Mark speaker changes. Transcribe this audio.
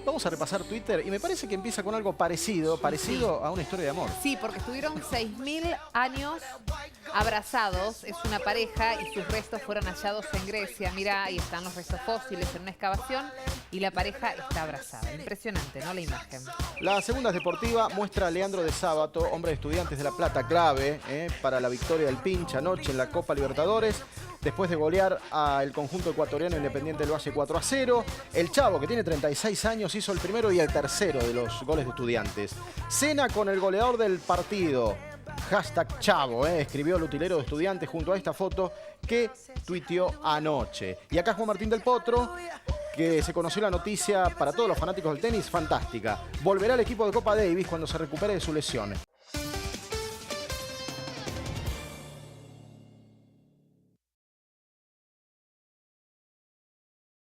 Speaker 1: Vamos a repasar Twitter y me parece que empieza con algo parecido a una historia de amor.
Speaker 2: Sí, porque estuvieron 6.000 años abrazados. Es una pareja y sus restos fueron hallados en Grecia. Mira, ahí están los restos fósiles en una excavación y la pareja está abrazada. Impresionante, ¿no? La imagen.
Speaker 1: La segunda es deportiva, muestra a Leandro de Sábato, hombre de Estudiantes de La Plata, clave para la victoria del Pincha anoche en la Copa Libertadores. Después de golear al conjunto ecuatoriano Independiente del Valle 4-0. El Chavo, que tiene 36 años, hizo el primero y el tercero de los goles de Estudiantes. Cena con el goleador del partido. Hashtag Chavo, escribió el utilero de Estudiantes junto a esta foto que tuiteó anoche. Y acá Juan Martín del Potro, que se conoció la noticia para todos los fanáticos del tenis, fantástica. Volverá al equipo de Copa Davis cuando se recupere de su lesión.